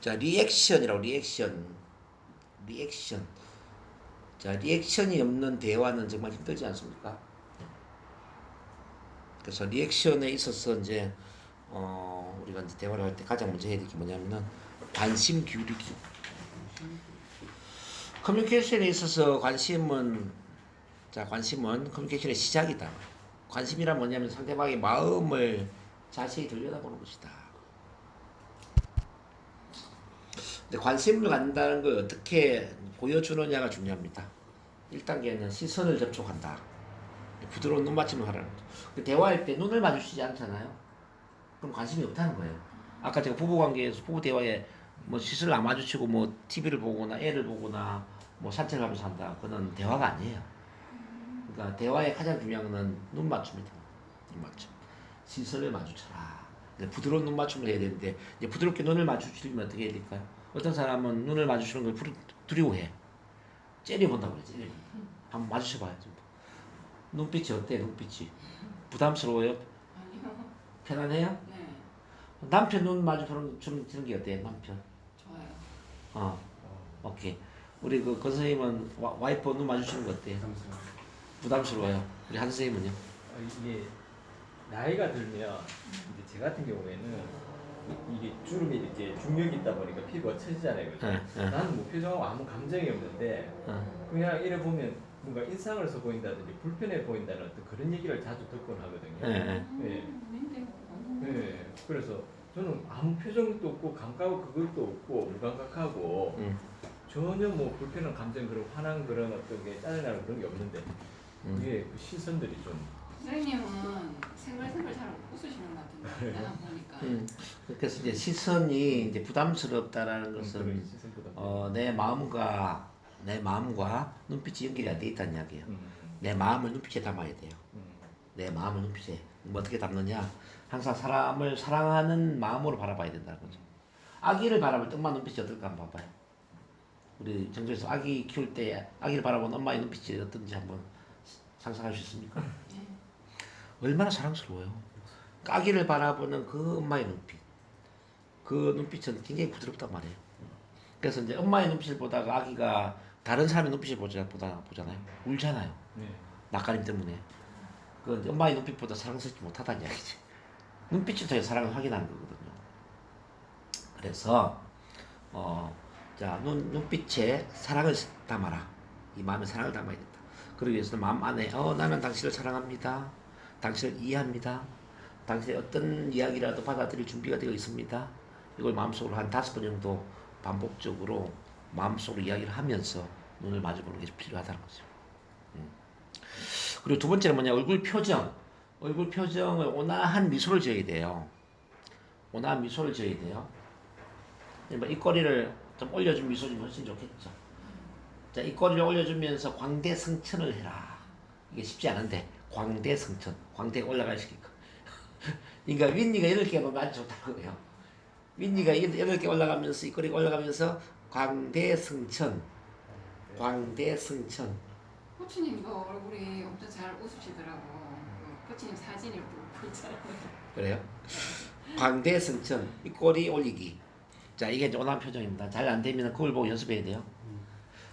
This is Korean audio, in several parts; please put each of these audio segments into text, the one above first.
자, 리액션이라고, 리액션. 자, 리액션이 없는 대화는 정말 힘들지 않습니까? 그래서 리액션에 있어서 이제 우리가 이제 대화를 할 때 가장 먼저 해야 될 게 뭐냐면은 관심 기울이기. 커뮤니케이션에 있어서 관심은 커뮤니케이션의 시작이다. 관심이란 뭐냐면 상대방의 마음을 자세히 들여다보는 것이다. 근데 관심을 갖는다는 걸 어떻게 보여주느냐가 중요합니다. 1단계는 시선을 접촉한다. 부드러운 눈맞춤을 하라는 거죠. 대화할 때 눈을 마주치지 않잖아요. 그럼 관심이 없다는 거예요. 아까 제가 부부관계에서 부부 대화에 뭐 시선을 안 마주치고 뭐 TV를 보거나 애를 보거나 뭐 산책을 하면서 한다. 그건 대화가 아니에요. 그러니까 대화의 가장 중요한 건 눈맞춤이다. 눈맞춤. 시선을 마주쳐라. 부드러운 눈맞춤을 해야 되는데 이제 부드럽게 눈을 마주치려면 어떻게 해야 될까요? 어떤 사람은 눈을 마주치는 걸 두려워해. 째려본다고 그래. 째려본다. 한번 마주쳐봐요. 눈빛이 어때? 눈빛이 부담스러워요? 아니요. 편안해요? 네. 남편 눈 마주치는 게 어때요? 남편? 좋아요. 오케이. 우리 그 선생님은 와이프 눈 마주치는 거 어때요? 부담스러워요. 우리 한 선생님은요? 이게 나이가 들면 이제 제 같은 경우에는 이게 주름이 이렇게 중력이 있다 보니까 피부가 처지잖아요. 그죠? 나는 뭐 표정하고 아무 감정이 없는데 그냥 이래 보면 뭔가 인상을 써 보인다든지 불편해 보인다는 어떤 그런 얘기를 자주 듣곤 하거든요. 네. 네. 그래서 저는 아무 표정도 없고 감각도 그것도 없고 무감각하고 전혀 뭐 불편한 감정 그런 화난 그런 어떤 게 짜증나는 그런 게 없는데 그게 그 시선들이 좀 선생님은 생글생글 잘 웃으시는 것 같은데 내가 보니까. 그래서 이제 시선이 이제 부담스럽다라는 것은 내 마음과 눈빛이 연결이 안 돼 있다는 이야기예요. 내 마음을 눈빛에 담아야 돼요. 내 마음을 눈빛에 뭐 어떻게 담느냐? 항상 사람을 사랑하는 마음으로 바라봐야 된다는 거죠. 아기를 바라볼 때 엄마 눈빛이 어떨까 한번 봐봐요. 우리 정조에서 아기 키울 때 아기를 바라보는 엄마의 눈빛이 어떤지 한번 상상할 수 있습니까? 네. 얼마나 사랑스러워요. 아기를 바라보는 그 엄마의 눈빛. 그 눈빛은 굉장히 부드럽단 말이에요. 그래서 이제 엄마의 눈빛을 보다가 아기가 다른 사람의 눈빛을 보잖아요. 울잖아요. 네. 낯가림 때문에. 그 엄마의 눈빛보다 사랑스럽지 못하다는 이야기지. 눈빛을 통해 사랑을 확인하는 거거든요. 그래서 자, 눈빛에 사랑을 담아라. 이 마음에 사랑을 담아야 된다. 그러기 위해서는 마음 안에 나는 당신을 사랑합니다. 당신을 이해합니다. 당신의 어떤 이야기라도 받아들일 준비가 되어 있습니다. 이걸 마음속으로 한 5번 정도 반복적으로 마음속으로 이야기를 하면서 눈을 마주보는 게 필요하다는 거죠. 그리고 두 번째는 뭐냐, 얼굴 표정. 얼굴 표정을 온화한 미소를 지어야 돼요. 온화한 미소를 지어야 돼요. 입꼬리를 좀 올려준 미소는 훨씬 좋겠죠. 자, 입꼬리를 올려주면서 광대승천을 해라. 이게 쉽지 않은데 광대승천, 광대가 올라갈 시키고. 그러니까 윗니가 8개가 너무 아주 좋다고요. 윗니가 8개 올라가면서 입꼬리가 올라가면서 광대승천, 광대승천. 코치님도 얼굴이 엄청 잘 웃으시더라고. 그 코치님 사진을 보고 있잖아요. 그래요? 광대승천, 입꼬리 올리기. 자, 이게 이제 온화한 표정입니다. 잘 안 되면 그걸 보고 연습해야 돼요.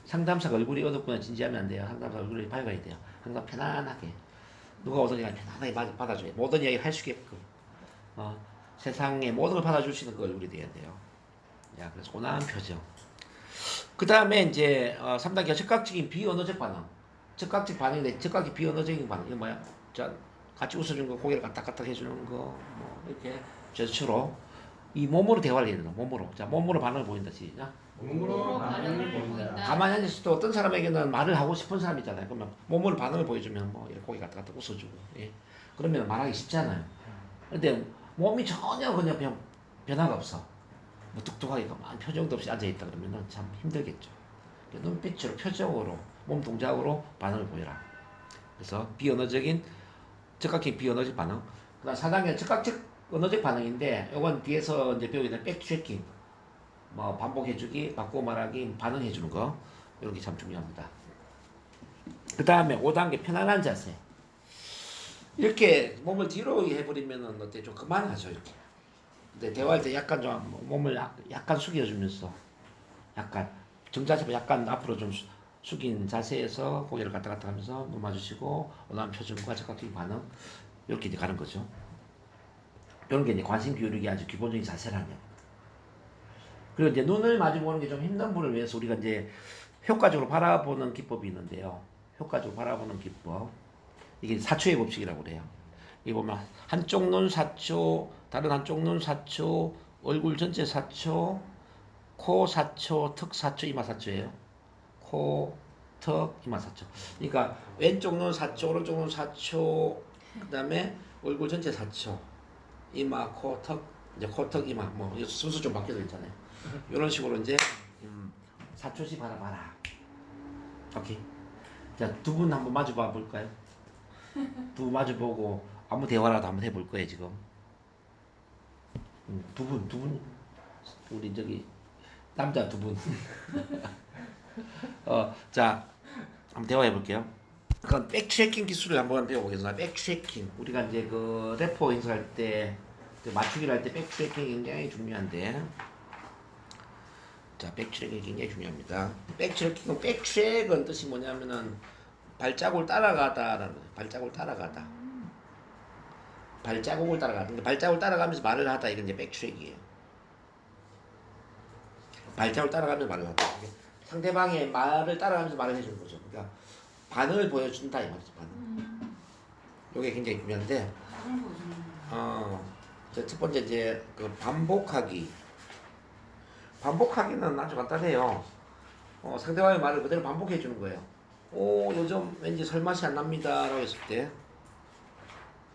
상담사가 얼굴이 어둡거나 진지하면 안 돼요. 상담사 얼굴이 밝아야 돼요. 항상 편안하게. 누가 오든 그냥 편안하게 받아줘요. 모든 이야기를 할 수 있게끔. 세상에 모든 걸 받아줄 수 있는 그 얼굴이 돼야 돼요. 자, 그래서 온화한 표정. 그 다음에 이제 3단계 즉각적인 비언어적 반응. 즉각적 반응인데 즉각적 비언어적인 반응. 이거 뭐야? 자, 같이 웃어주는 거, 고개를 까딱까딱 해주는 거, 뭐 이렇게 제스처로 이 몸으로 대화를 해야 된다. 몸으로. 자, 몸으로 반응을 보인다. 시작. 몸으로 반응을 보인다. 가만히 앉았을 때 어떤 사람에게는 말을 하고 싶은 사람 있잖아요. 그러면 몸으로 반응을 보여주면 뭐 이렇게 고개 까딱까딱 웃어주고. 예. 그러면 말하기 쉽잖아요. 근데 몸이 전혀 그냥 변화가 없어. 뭐 뚝뚝하게 가만 표정도 없이 앉아있다 그러면 참 힘들겠죠. 눈빛으로 표정으로 몸 동작으로 반응을 보여라. 그래서 비언어적인 즉각적인 비언어적 반응. 그다음 4단계는 즉각적 언어적 반응인데 이건 뒤에서 이제 배우게 될 백트래킹, 뭐 반복해주기, 바꾸고 말하기, 반응해주는 거 이런 게 참 중요합니다. 그 다음에 5단계 편안한 자세. 이렇게 몸을 뒤로 해버리면은 어때? 좀 그만하죠 이렇게. 근데 대화할 때 약간 좀 몸을 약간 숙여주면서 약간 정자세 약간 앞으로 좀 숙인 자세에서 고개를 갔다 갔다 하면서 눈 마주치고 원하는 표정과 적극적인 반응 이렇게 이제 가는 거죠. 이런 게 이제 관심 기울이기 아주 기본적인 자세라는 거. 그리고 이제 눈을 마주보는 게 좀 힘든 분을 위해서 우리가 이제 효과적으로 바라보는 기법이 있는데요. 효과적으로 바라보는 기법. 이게 사초의 법칙이라고 그래요. 이 보면 한쪽 눈 4초, 다른 한쪽 눈 4초, 얼굴 전체 4초, 코 4초, 턱 4초, 이마 4초예요. 코, 턱, 이마 4초. 그러니까 왼쪽 눈 4초, 오른쪽 눈 4초, 그다음에 얼굴 전체 4초, 이마, 코, 턱, 이제 코, 턱, 이마 뭐 순서 좀 바뀌어져 있잖아요. 이런 식으로 이제 4초씩 바라봐라. 오케이. 자, 두 분 한번 마주 봐 볼까요? 두 분 마주 보고 아무 대화라도 한번 해볼 거예요 지금. 두 분, 우리 저기 남자 두 분. 자, 한번 대화해 볼게요. 그건 백트래킹 기술을 한번 배워보겠습니다. 백트래킹. 우리가 이제 그 래퍼 인사할 때, 그 맞추기를 할 때 백트래킹이 굉장히 중요한데. 자, 백트래킹이 굉장히 중요합니다. 백트랙은 뜻이 뭐냐면은 발자국을 따라가다라는 거예요. 발자국을 따라가다. 발자국을 따라가다. 그러니까 발자국을 따라가면서 말을 하다. 이건 이제 백트랙이에요. 발자국을 따라가면서 말을 하다. 상대방의 말을 따라가면서 말을 해주는 거죠. 그러니까 반응을 보여준다 이 말이죠. 반응. 이게 굉장히 중요한데. 반응 보여주는. 첫 번째 이제 그 반복하기. 반복하기는 아주 간단해요. 상대방의 말을 그대로 반복해 주는 거예요. 요즘 왠지 설맛이 안 납니다. 라고 했을 때,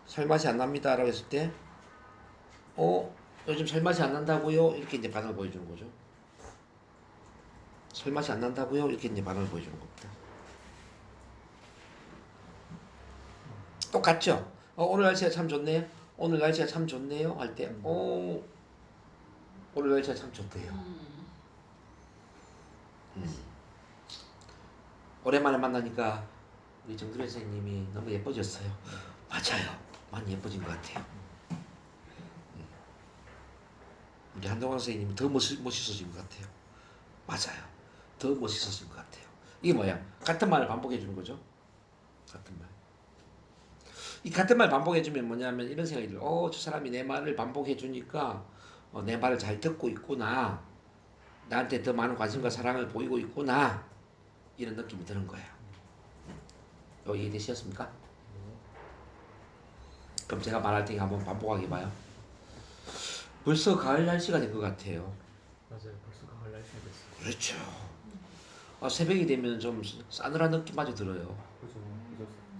설맛이 안 납니다. 라고 했을 때, 요즘 설맛이 안 난다고요? 이렇게 이제 반응을 보여주는 거죠. 설맛이 안 난다고요? 이렇게 이제 반응을 보여주는 겁니다. 똑같죠? 오늘 날씨가 참 좋네요. 오늘 날씨가 참 좋네요. 할 때, 오늘 날씨가 참 좋대요. 오랜만에 만나니까 우리 정두래 선생님이 너무 예뻐졌어요. 맞아요. 많이 예뻐진 것 같아요. 우리 한동환 선생님이 더 멋있어진 것 같아요. 맞아요. 더 멋있어진 것 같아요. 이게 뭐야? 같은 말을 반복해 주는 거죠. 같은 말. 이 같은 말 반복해 주면 뭐냐면 이런 생각이 들어요. 저 사람이 내 말을 반복해 주니까 내 말을 잘 듣고 있구나. 나한테 더 많은 관심과 사랑을 보이고 있구나. 이런 느낌이 드는 거예요. 이해되셨습니까? 그럼 제가 말할 때 한번 반복하게 봐요. 벌써 가을 날씨가 된 것 같아요. 맞아요. 벌써 가을 날씨가 됐어요. 그렇죠. 새벽이 되면 좀 싸늘한 느낌마저 들어요. 그죠.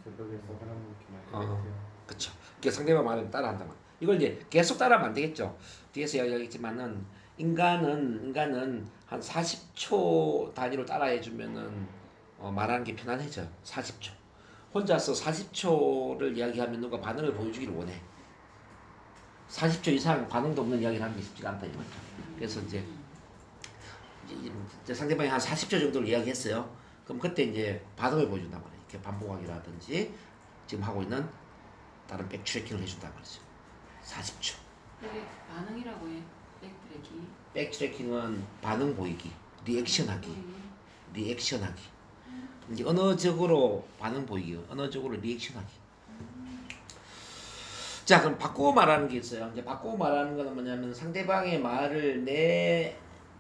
새벽에 서늘한 느낌 많이 들어요. 그렇죠. 그러니까 상대방 말을 따라한다 말. 이걸 이제 계속 따라하면 안 되겠죠. 뒤에서 이야기했지만은 인간은 한 40초 단위로 따라해 주면은 말하는 게 편안해져요. 40초. 혼자서 40초를 이야기하면 누가 반응을 보여주기를 원해. 40초 이상 반응도 없는 이야기를 하는 게 쉽지가 않다 이 말이죠. 그래서 이제 상대방이 한 40초 정도를 이야기했어요. 그럼 그때 이제 반응을 보여준단 말이에요. 이렇게 반복하기라든지 지금 하고 있는 다른 백트래킹을 해준단 말이죠. 40초. 이게 반응이라고 해. 백트래킹. 백트래킹은 반응 보이기, 리액션하기. 이제 언어적으로 반응 보이기, 언어적으로 리액션하기. 자, 그럼 바꾸고 말하는 게 있어요. 이제 바꾸고 말하는 거는 뭐냐면 상대방의 말을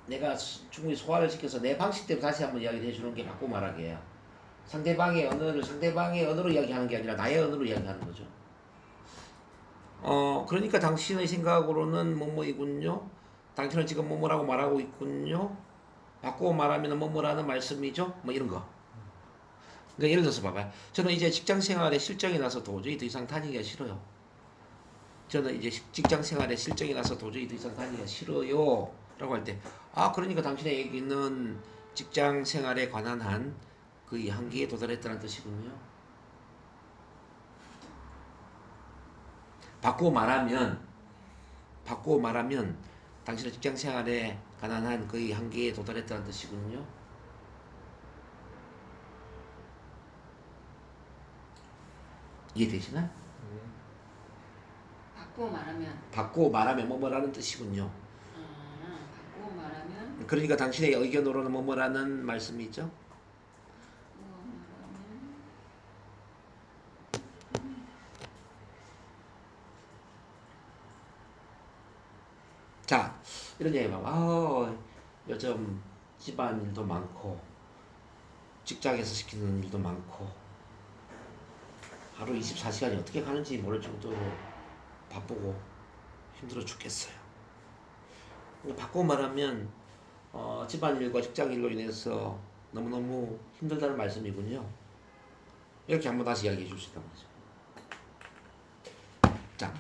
내가 충분히 소화를 시켜서 내 방식대로 다시 한번 이야기를 해주는 게 바꾸고 말하기예요. 상대방의 언어를 상대방의 언어로 이야기하는 게 아니라 나의 언어로 이야기하는 거죠. 그러니까 당신의 생각으로는 뭐뭐이군요. 당신은 지금 뭐뭐라고 말하고 있군요. 바꾸고 말하면 뭐뭐라는 말씀이죠. 뭐 이런 거. 그러니까 예를 들어서 봐봐요. 저는 이제 직장 생활에 실정이 나서 도저히 더 이상 다니기가 싫어요. 저는 이제 직장 생활에 실정이 나서 도저히 더 이상 다니기가 싫어요. 라고 할 때, 그러니까 당신의 얘기는 직장 생활에 관한 한 거의 한계에 도달했다는 뜻이군요. 바꾸고 말하면 당신의 직장 생활에 관한 한 거의 한계에 도달했다는 뜻이군요. 이해되시나? 바꾸어 말하면 뭐뭐라는 뜻이군요. 바꾸어 말하면 그러니까 당신의 의견으로는 뭐뭐라는 말씀이죠. 바꾸어 말하면 자, 이런 얘기 봐. 요즘 집안 일도 많고 직장에서 시키는 일도 많고 하루 24시간이 어떻게 가는지 모를 정도로 바쁘고 힘들어 죽겠어요. 바꾸고 말하면 집안일과 직장일로 인해서 너무너무 힘들다는 말씀이군요. 이렇게 한번 다시 이야기해 줄 수 있단 말이죠. 자,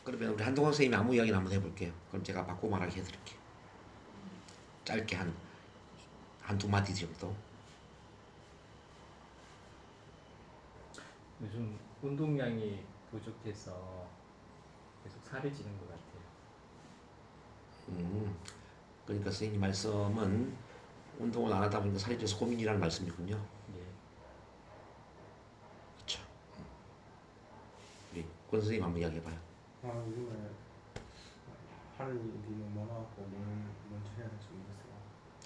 그러면 우리 한동원 선생님이 아무 이야기를 한번 해볼게요. 그럼 제가 바꾸고 말하게 해드릴게요. 짧게 한두 마디 정도. 요즘 운동량이 부족해서 계속 살이 찌는 것 같아요. 그러니까 선생님 말씀은 운동을 안 하다 보니까 살이 쪄서 고민이라는 말씀이군요. 예. 그렇죠. 우리 권 선생님 한번 이야기해봐요. 요즘에 하는 일이 너무 많아갖고 먼저 해야 될지 모르겠어요.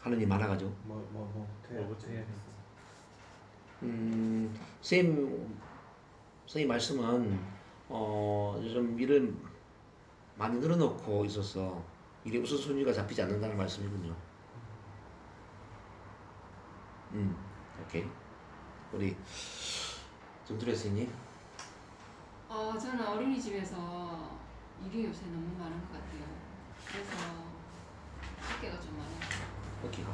하는 일 많아가지고. 뭐부터 해야 되지? 선생님 말씀은 요즘 일을 많이 늘어놓고 있어서 일의 우선순위가 잡히지 않는다는 말씀이군요. 오케이. 우리 정두래 선생님. 저는 어린이집에서 일이 요새 너무 많은 것 같아요. 그래서 어깨가 좀 많아요. 어깨가.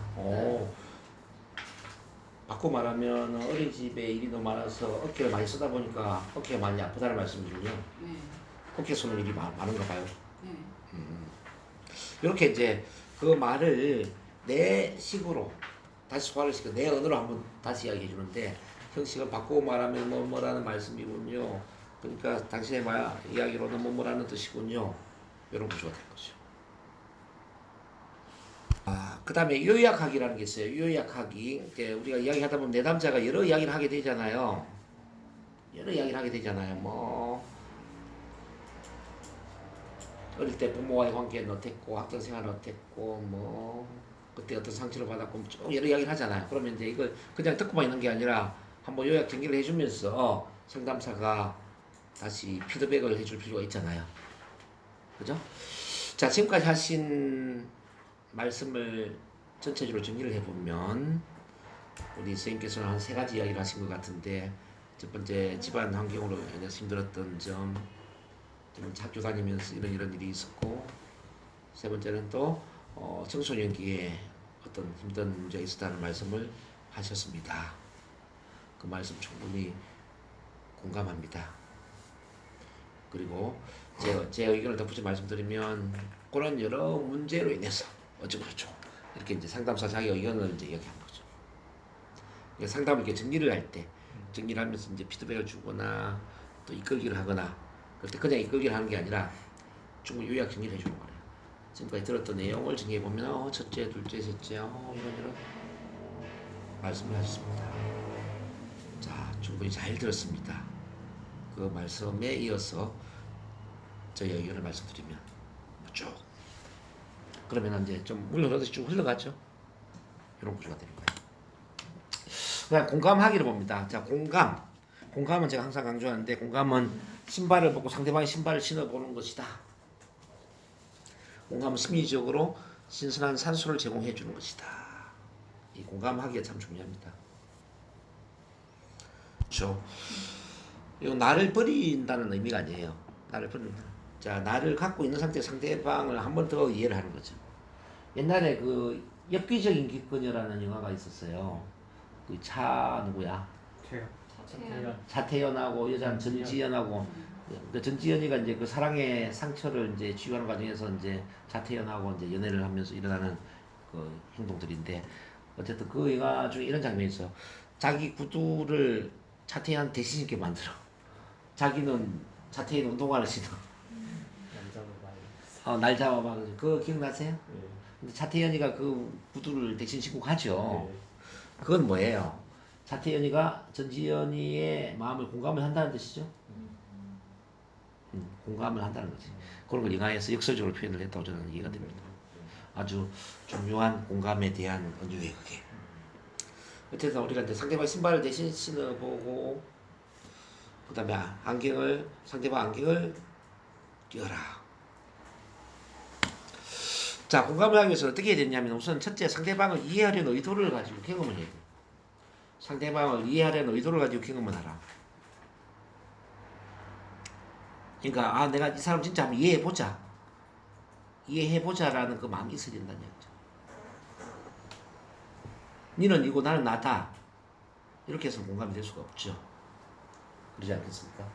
바꿔 말하면 어린이집에 일이 너무 많아서 어깨를 많이 쓰다 보니까 어깨가 많이 아프다는 말씀이군요. 네. 어깨 쓰는 일이 많은가 봐요. 네. 이렇게 이제 그 말을 내 식으로 다시 소화를 시켜 내 언어로 한번 다시 이야기해 주는데 형식을 바꾸고 말하면 뭐뭐라는 말씀이군요. 그러니까 당신의 이야기로는 뭐뭐라는 뜻이군요. 이런 구조가 될 거죠. 그 다음에 요약하기라는 게 있어요. 요약하기. 우리가 이야기하다 보면 내담자가 여러 이야기를 하게 되잖아요. 뭐 어릴 때 부모와의 관계는 어땠고 학창 생활은 어땠고 뭐 그때 어떤 상처를 받았고 쭉 여러 이야기를 하잖아요. 그러면 이제 이걸 그냥 듣고만 있는 게 아니라 한번 요약 정리를 해주면서 상담사가 다시 피드백을 해줄 필요가 있잖아요. 그죠? 자, 지금까지 하신 말씀을 전체적으로 정리를 해보면 우리 선생님께서는 한 3가지 이야기를 하신 것 같은데 첫 번째 집안 환경으로 인해서 힘들었던 점, 두 번째 학교 다니면서 이런 일이 있었고, 세 번째는 또 청소년기에 어떤 힘든 문제가 있었다는 말씀을 하셨습니다. 그 말씀 충분히 공감합니다. 그리고 제 의견을 덧붙여 말씀드리면 그런 여러 문제로 인해서 어쩌고저쩌고 이렇게 이제 상담사 자기 의견을 이제 이야기하는 거죠. 상담을 이렇게 정리를 할 때 정리를 하면서 이제 피드백을 주거나 또 이끌기를 하거나 그럴 때 그냥 이끌기를 하는 게 아니라 충분히 요약 정리를 해주는 거예요. 지금까지 들었던 내용을 정리해 보면 첫째, 둘째, 셋째 이런 말씀을 하셨습니다. 자, 충분히 잘 들었습니다. 그 말씀에 이어서 저희 의견을 말씀드리면 쭉 그러면 이제 좀 흘러가듯이 쭉 흘러가죠. 이런 구조가 되는 거예요. 그냥 공감하기를 봅니다. 자, 공감은 제가 항상 강조하는데 공감은 신발을 벗고 상대방의 신발을 신어보는 것이다. 공감은 심리적으로 신선한 산소를 제공해 주는 것이다. 이 공감하기가 참 중요합니다. 그렇죠. 이거 나를 버린다는 의미가 아니에요. 나를 버린다. 자, 나를 갖고 있는 상태 상대방을 한 번 더 이해를 하는 거죠. 옛날에 그 엽기적인 기권녀라는 영화가 있었어요. 그 누구야? 차태현하고 여자는 전지현하고 그 전지현이가 이제 그 사랑의 상처를 이제 치유하는 과정에서 이제 차태현하고 이제 연애를 하면서 일어나는 그 행동들인데 어쨌든 그 영화 중에 이런 장면이 있어요. 자기 구두를 차태현 대신 신게 만들어. 자기는 차태현 운동화를 신어. 날 잡아봐. 그거 기억나세요? 네. 근데 차태현이가 그 구두를 대신 신고 가죠. 네. 그건 뭐예요? 차태현이가 전지현이의 마음을 공감을 한다는 뜻이죠. 공감을 한다는 거지. 그런 걸 영화에서 역설적으로 표현을 했다고 저는 이해가 됩니다. 아주 중요한 공감에 대한 은유에 그게. 어쨌든 우리가 이제 상대방 신발을 대신 신어보고 그 다음에 상대방 안경을 띄어라. 자, 공감을 하기 위해서 어떻게 해야 되냐면 우선 첫째 상대방을 이해하려는 의도를 가지고 경험을 해야 돼. 상대방을 이해하려는 의도를 가지고 경험을 하라. 그러니까 내가 이 사람 진짜 한번 이해해보자라는 그 마음이 있어야 된다는 얘기죠. 니는 이고 나는 나다 이렇게 해서 공감이 될 수가 없죠. 그러지 않겠습니까?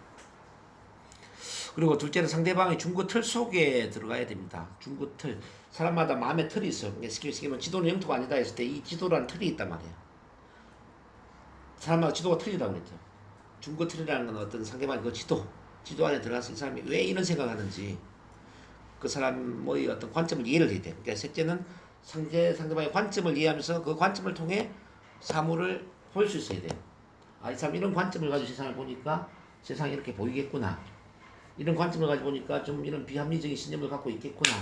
그리고 둘째는 상대방의 중고 틀 속에 들어가야 됩니다. 중고 틀. 사람마다 마음의 틀이 있어요. 그러니까 쉽게 말하면 지도는 영토가 아니다 했을 때 이 지도라는 틀이 있단 말이에요. 사람마다 지도가 틀리다고 그랬죠. 중고 틀이라는 건 어떤 상대방의 그 지도 안에 들어가서 이 사람이 왜 이런 생각을 하는지 그 사람의 어떤 관점을 이해를 해야 돼요. 그러니까 셋째는 상대방의 관점을 이해하면서 그 관점을 통해 사물을 볼 수 있어야 돼요. 이 사람 이런 관점을 가지고 세상을 보니까 세상이 이렇게 보이겠구나. 이런 관점을 가지고 보니까 좀 이런 비합리적인 신념을 갖고 있겠구나.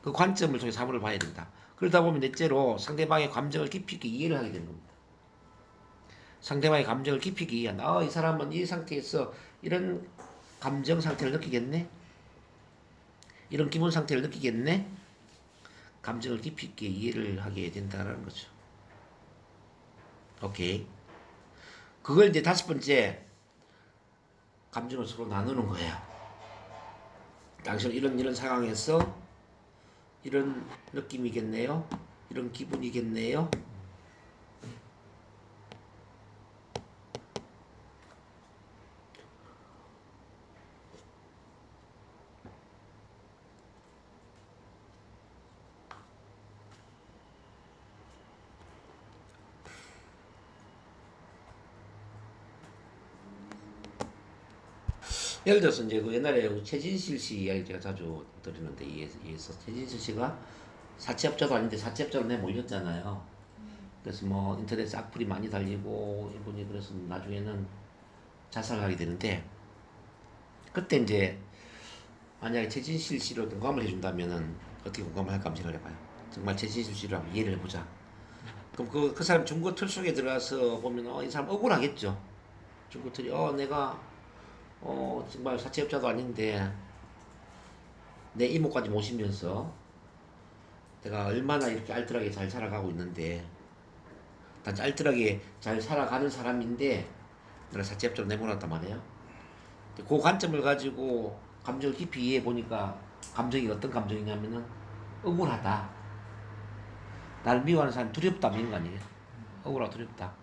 그 관점을 통해 사물을 봐야 된다. 그러다 보면 넷째로 상대방의 감정을 깊이 있게 이해를 하게 되는 겁니다. 상대방의 감정을 깊이 있게 이해한다. 이 사람은 이 상태에서 이런 감정 상태를 느끼겠네? 이런 기분 상태를 느끼겠네? 감정을 깊이 있게 이해를 하게 된다는 거죠. 오케이. 그걸 이제 다섯 번째, 감정을 서로 나누는 거예요. 당신은 이런 상황에서 이런 느낌이겠네요? 이런 기분이겠네요? 예를 들어서 이제 그 옛날에 최진실 씨 이야기 제가 자주 드리는데 이에서 최진실 씨가 사채업자도 아닌데 사채업자로 내몰렸잖아요. 그래서 뭐 인터넷에 악플이 많이 달리고 이분이 그래서 나중에는 자살을 하게 되는데 그때 이제 만약에 최진실 씨로 공감을 해준다면은 어떻게 공감을 할까 한번 생각을 해봐요. 정말 최진실 씨를 한번 이해를 해보자. 그럼 그 사람 중고 틀 속에 들어가서 보면 이 사람 억울하겠죠. 중고 틀이 내가 정말 사채업자도 아닌데 내 이모까지 모시면서 내가 얼마나 이렇게 알뜰하게 잘 살아가고 있는데 단지 알뜰하게 잘 살아가는 사람인데 내가 사채업자로 내보냈단 말이에요. 그 관점을 가지고 감정을 깊이 이해해 보니까 감정이 어떤 감정이냐면은 억울하다. 나를 미워하는 사람이 두렵다 이런 거 아니에요? 억울하고 두렵다.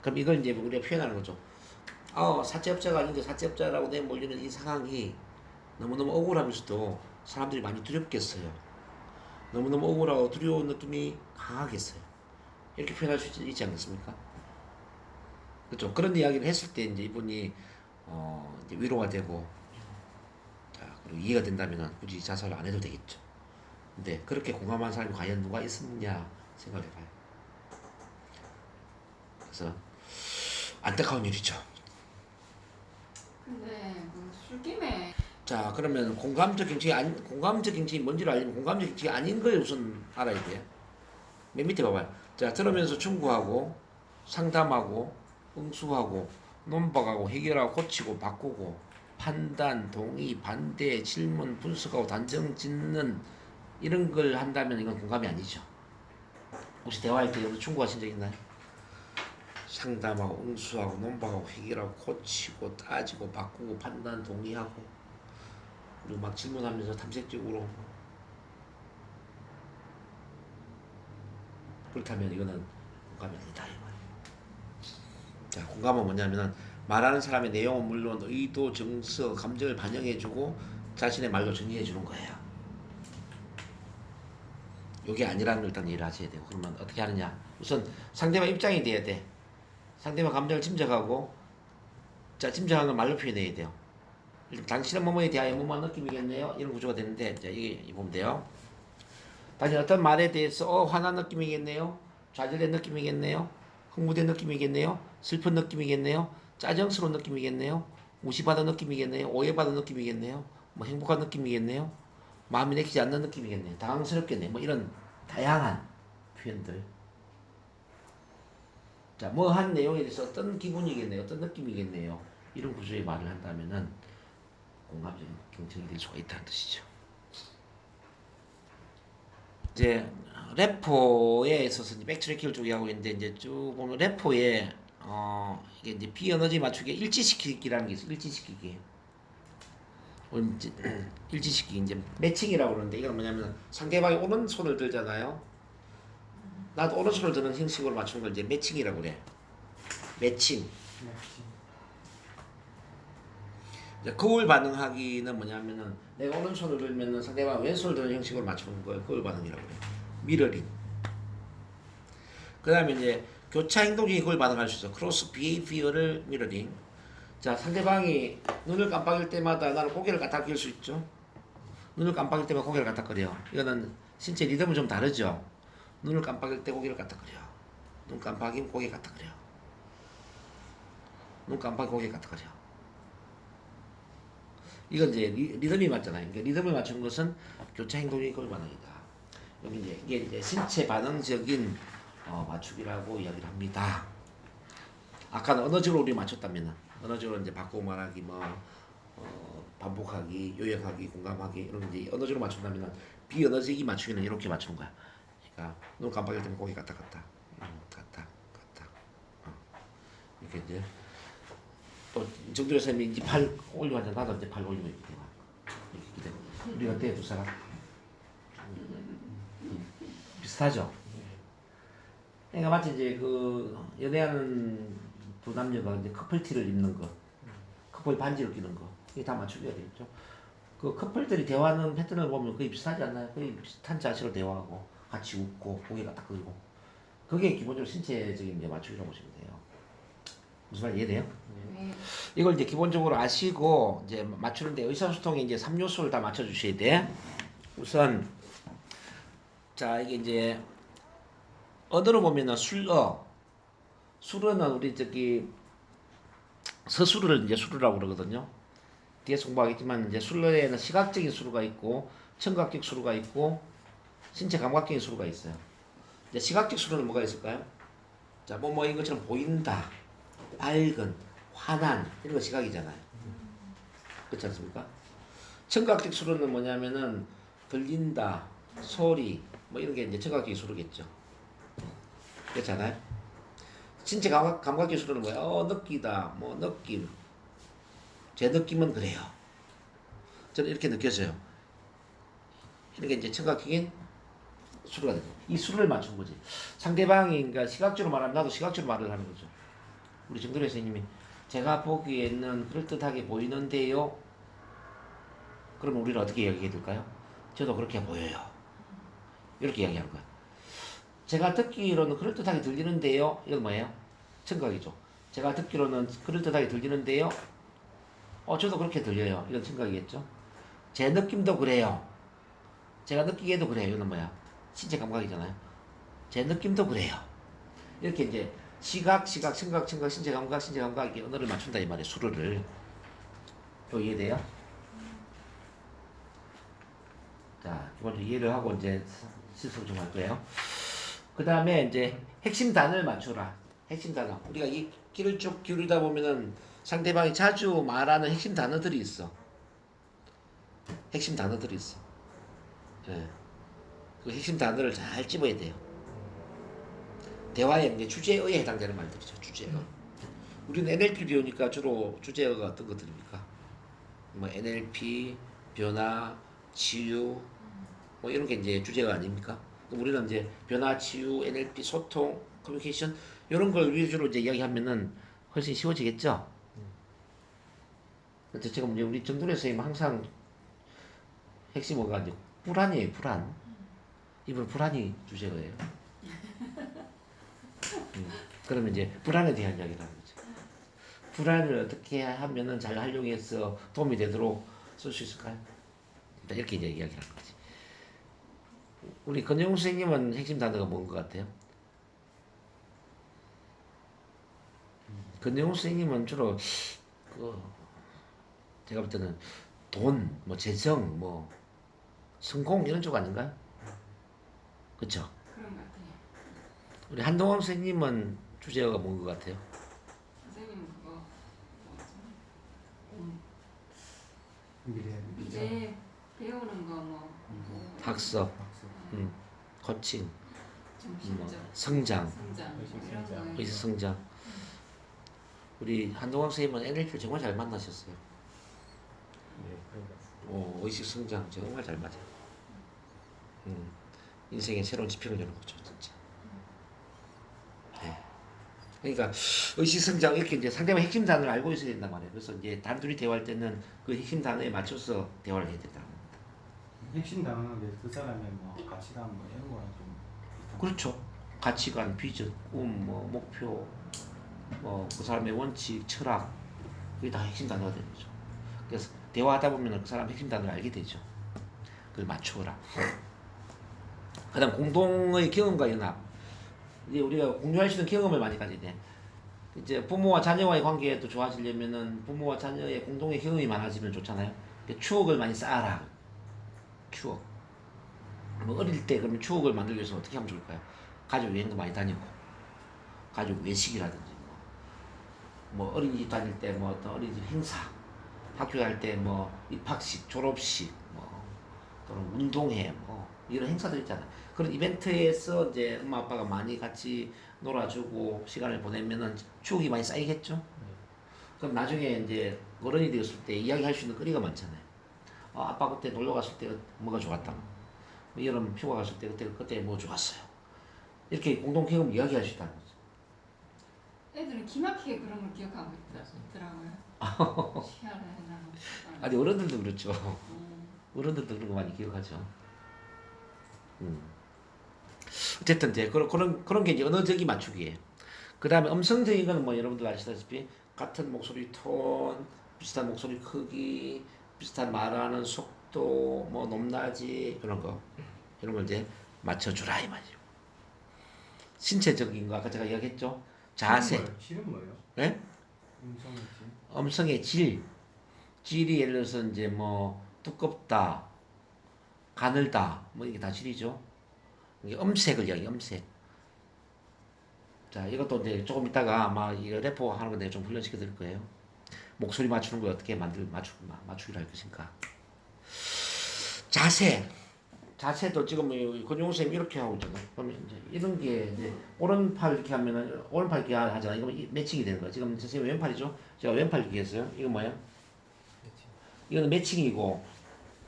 그럼 이걸 이제 우리가 표현하는 거죠. 사채업자가 아닌데 사채업자라고 내몰리는 이 상황이 너무너무 억울하면서도 사람들이 많이 두렵겠어요. 너무너무 억울하고 두려운 느낌이 강하겠어요. 이렇게 표현할 수 있지 않겠습니까? 그렇죠. 그런 이야기를 했을 때 이제 이분이 이제 위로가 되고 그리고 이해가 된다면 굳이 자살을 안 해도 되겠죠. 근데 그렇게 공감한 사람이 과연 누가 있었느냐 생각을 해봐요. 그래서 안타까운 일이죠. 근데 그 술김에 자, 그러면 공감적 경직이 뭔지를 알려면 공감적 경직이 아닌 걸 우선 알아야 돼요. 맨 밑에 봐봐요. 자, 들으면서 충고하고 상담하고 응수하고 논박하고 해결하고 고치고 바꾸고 판단, 동의, 반대, 질문, 분석하고 단정 짓는 이런 걸 한다면 이건 공감이 아니죠. 혹시 대화할 때 여러분 충고하신 적 있나요? 상담하고 응수하고 논박하고 해결하고 고치고 따지고 바꾸고 판단, 동의하고 그리고 막 질문하면서 탐색적으로 그렇다면 이거는 공감이 아니다 이거예요. 자, 공감은 뭐냐면은 말하는 사람의 내용은 물론 의도, 정서, 감정을 반영해주고 자신의 말로 정리해주는 거예요. 이게 아니라는 걸 일단 이해를 하셔야 되고 그러면 어떻게 하느냐? 우선 상대방 입장이 돼야 돼. 상대방 감정을 짐작하고 짐작한 걸 말로 표현해야 돼요. 일단 당신은 뭐뭐에 대하여 뭐뭐 느낌이겠네요. 이런 구조가 되는데 이게 보면 돼요. 당신 어떤 말에 대해서 화난 느낌이겠네요. 좌절된 느낌이겠네요. 흥분된 느낌이겠네요. 슬픈 느낌이겠네요. 짜증스러운 느낌이겠네요. 무시받은 느낌이겠네요. 오해받은 느낌이겠네요. 뭐 행복한 느낌이겠네요. 마음이 내키지 않는 느낌이겠네요. 당황스럽겠네요. 뭐 이런 다양한 표현들. 자, 뭐 한 내용에 대해서 어떤 기분이겠네요. 어떤 느낌이겠네요. 이런 구조의 말을 한다면은 공감적인 경청이 될 수가 있다는 뜻이죠. 이제 래퍼에 있어서 이제 백트래킹을 쭉 하고 있는데 이제 쭉 보면 래퍼에 이게 이제 비에너지 맞추기 일치시키기라는 게 있어요. 일치시키기. 이제 일치시키기 이제 매칭이라고 그러는데 이건 뭐냐면 상대방이 오른손을 들잖아요. 나도 오른손을 드는 형식으로 맞추는 걸 이제 매칭이라고 그래. 매칭. 이제 거울 반응하기는 뭐냐면은 내가 오른손을 들면은 상대방 왼손을 드는 형식으로 맞추는 걸 거울 반응이라고 그래. 미러링. 그 다음에 이제 교차 행동이 거울 반응할 수 있어. 크로스 비헤이비어를 미러링. 자, 상대방이 눈을 깜빡일 때마다 나는 고개를 까딱일 수 있죠. 눈을 깜빡일 때마다 고개를 까딱거려. 이거는 신체 리듬은 좀 다르죠. 눈을 깜빡일 때 고개를 까딱거려. 눈 깜빡이면 고개 까딱거려. 눈 깜빡이 고개 까딱거려. 이건 이제 리듬이 맞잖아요. 그러니까 리듬을 맞추는 것은 교차 행동이 거울 반응이다. 여기 이제 이게 이제 신체 반응적인 맞추기라고 이야기를 합니다. 아까는 언어적으로 우리 맞췄다면 언어적으로 이제 바꾸고 말하기 반복하기, 요약하기, 공감하기 이런 게 이제 언어적으로 맞춘다면 비언어적인 맞추기는 이렇게 맞추는 거야. 그러니까 눈 깜빡일 때면 고개 갔다 이렇게 이제 또 정준호 선생님이 이제 팔 올리고 하자. 나도 이제 팔 올리고 이렇게 돼. 우리가 때 두 사람 비슷하죠. 그러니까 마치 이제 그 연애하는 두 남녀가 이제 커플티를 입는 거, 커플 반지를 끼는 거, 이게 다 맞추기가 되겠죠. 그 커플들이 대화하는 패턴을 보면 거의 비슷하지 않나요? 거의 비슷한 자세로 대화하고 같이 웃고 고개가 딱 들고 그게 기본적으로 신체적인 이제 맞추기라고 보시면 돼요. 무슨 말 이해돼요? 네. 이걸 이제 기본적으로 아시고 이제 맞추는데 의사소통에 이제 3요소를 다 맞춰주셔야 돼. 우선 자 이게 이제 언어로 보면은 술어는 우리 저기 서술어를 이제 술어라고 그러거든요. 뒤에서 공부하겠지만 이제 술어에는 시각적인 술어가 있고 청각적 술어가 있고 신체 감각적인 술어가 있어요. 이제 시각적 술어는 뭐가 있을까요? 자, 뭐인 것처럼 보인다, 밝은, 환한 이런 거 시각이잖아요. 그렇지 않습니까? 청각적 술어는 뭐냐면은 들린다, 소리 뭐 이런 게 이제 청각적인 술어겠죠. 그렇잖아요. 신체 감각적 술어는 뭐야? 느끼다, 뭐 느낌. 제 느낌은 그래요. 저는 이렇게 느껴져요. 이런 게 이제 청각적인 술어가 되죠. 이 술을 맞춘 거지. 상대방이 그러니까 시각적으로 말하면 나도 시각적으로 말을 하는 거죠. 우리 정도래 선생님이 제가 보기에는 그럴듯하게 보이는데요. 그러면 우리는 어떻게 이야기해야 될까요? 저도 그렇게 보여요. 이렇게 이야기하는 거야. 제가 듣기로는 그럴듯하게 들리는데요. 이건 뭐예요? 청각이죠. 제가 듣기로는 그럴듯하게 들리는데요. 저도 그렇게 들려요. 이건 청각이겠죠. 제 느낌도 그래요. 제가 느끼기에도 그래요. 이건 뭐야? 신체 감각이잖아요. 제 느낌도 그래요. 이렇게 이제 시각, 청각, 신체 감각, 이렇게 언어를 맞춘다 이 말이에요. 수로를. 또 이해돼요? 자, 기본적으로 이해를 하고 이제 실습을 좀 할 거예요. 그 다음에 이제 핵심 단어를 맞춰라. 핵심 단어. 우리가 이 귀를 쭉 기울이다 보면은 상대방이 자주 말하는 핵심 단어들이 있어. 핵심 단어들이 있어. 네. 그 핵심 단어를 잘 집어야 돼요. 대화의 이제 주제어에 해당되는 말들이죠. 주제어. 우리는 NLP 배우니까 주로 주제어가 어떤 것들입니까? 뭐 NLP, 변화, 치유, 뭐 이런 게 이제 주제어 아닙니까? 우리는 이제 변화, 치유, NLP, 소통, 커뮤니케이션 이런 걸 위주로 이제 이야기하면은 훨씬 쉬워지겠죠. 그래서 지금 이제 우리 정준혜 선생님 항상 핵심 뭐가 이제 불안이에요. 불안. 이분 불안이 주제어예요. 그러면 이제 불안에 대한 이야기를 하는 거죠. 불안을 어떻게 하면은 잘 활용해서 도움이 되도록 쓸 수 있을까요? 일단 이렇게 이제 이야기를 하는 거지. 우리 권영우 선생님은 핵심 단어가 뭔 것 같아요? 권영우 선생님은 주로 그 제가 볼 때는 돈, 뭐 재정, 뭐 성공 이런 쪽 아닌가요? 그렇죠? 그런 것 같아요. 우리 한동원 선생님은 주제가 뭔 것 같아요? 선생님은 그거 뭐지? 미래. 이제 배우는 거뭐 학습, 박수. 코칭, 뭐 정신적 성장, 성장 의식 이런 성장. 거에 의식 성장. 우리 한동원 선생님은 NLP를 정말 잘 만나셨어요. 네, 그런 것 같습니다. 의식 성장 정말 잘 맞아요. 인생의 새로운 지평을 여는 거죠, 진짜. 네. 그러니까 의식 성장 이렇게 이제 상대방 핵심 단어를 알고 있어야 된단 말이에요. 그래서 이제 단둘이 대화할 때는 그 핵심 단어에 맞춰서 대화를 해야 된다. 핵심 단어는 그 사람의 뭐 가치관 뭐 이런 거랑 좀 비슷한. 그렇죠. 가치관, 비전, 꿈, 뭐 목표, 뭐 그 사람의 원칙, 철학, 그게 다 핵심 단어가 되는 거죠. 그래서 대화하다 보면 그 사람 핵심 단어를 알게 되죠. 그걸 맞추어라. 그다음 공동의 경험과 연합. 이제 우리가 공유할 수 있는 경험을 많이 가져야 돼. 이제 부모와 자녀와의 관계도 좋아지려면은 부모와 자녀의 공동의 경험이 많아지면 좋잖아요. 그러니까 추억을 많이 쌓아라. 추억. 뭐 어릴 때 그러면 추억을 만들기 위해서 어떻게 하면 좋을까요? 가족 여행도 많이 다니고, 가족 외식이라든지, 뭐 어린이집 다닐 때 뭐 어떤 어린이집 행사, 학교 갈 때 뭐 입학식, 졸업식, 뭐 또는 운동회, 뭐 이런 행사들 있잖아요. 그런 이벤트에서 이제 엄마 아빠가 많이 같이 놀아주고 시간을 보내면은 추억이 많이 쌓이겠죠. 그럼 나중에 이제 어른이 되었을 때 이야기할 수 있는 거리가 많잖아요. 아빠 그때 놀러 갔을 때 뭐가 좋았다. 뭐 여름 휴가 갔을 때 그때 뭐 좋았어요. 이렇게 공동 경험 이야기할 수 있다는 거죠. 애들은 기막히게 그런 걸 기억하고 있더라고요. 희한해 나는. 아니 어른들도 그렇죠. 어른들도 그런 거 많이 기억하죠. 어쨌든 이제 그런 게 이제 언어적인 맞추기예요. 그 다음에 음성적인 거는 뭐 여러분들 아시다시피 같은 목소리 톤, 비슷한 목소리 크기, 비슷한 말하는 속도, 뭐 높낮이 그런 거 이런 걸 이제 맞춰주라 이 말이죠. 신체적인 거 아까 제가 이야기했죠. 자세. 질은 뭐예요? 네? 음성의 질. 음성의 질이 예를 들어서 이제 뭐 두껍다, 가늘다, 뭐 이게 다 질이죠. 이게 음색을 이야기, 음색. 자, 이것도 이제 조금 이따가 아마 이 래퍼 하는 거 내가 좀 훈련시켜 드릴 거예요. 목소리 맞추는 거 어떻게 맞추기로 할 것인가. 자세도 지금 권용우 선생님 이렇게 하고 있잖아요. 그러면 이제 이런 게 이제 오른팔 이렇게 하면은 오른팔 이렇게 하잖아요. 이거 매칭이 되는 거예요. 지금 선생님 왼팔이죠? 제가 왼팔 이렇게 했어요. 이건 뭐예요? 이거는 매칭이고,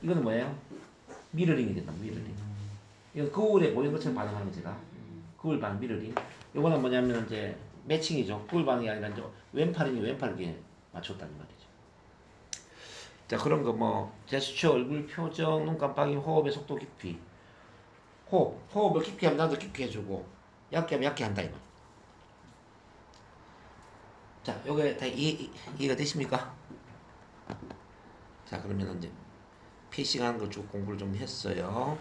이거는 뭐예요? 미러링이 된다. 미러링. 이건 거울에 보이는 것처럼 반응하는 거 제가. 거울 반응 미러링. 이거는 뭐냐면 이제 매칭이죠. 거울 반응이 아니라 이제 왼팔이니 왼팔에 맞췄다는 말이죠. 자, 그런 거 뭐 제스처, 얼굴 표정, 눈 깜빡이, 호흡의 속도 깊이. 호흡을 깊게 하면 나도 깊게 해주고 얕게 하면 얕게 한다 이 말. 자, 요게 다 이해가 되십니까? 자, 그러면 이제 피싱하는 거 쭉 공부를 좀 했어요.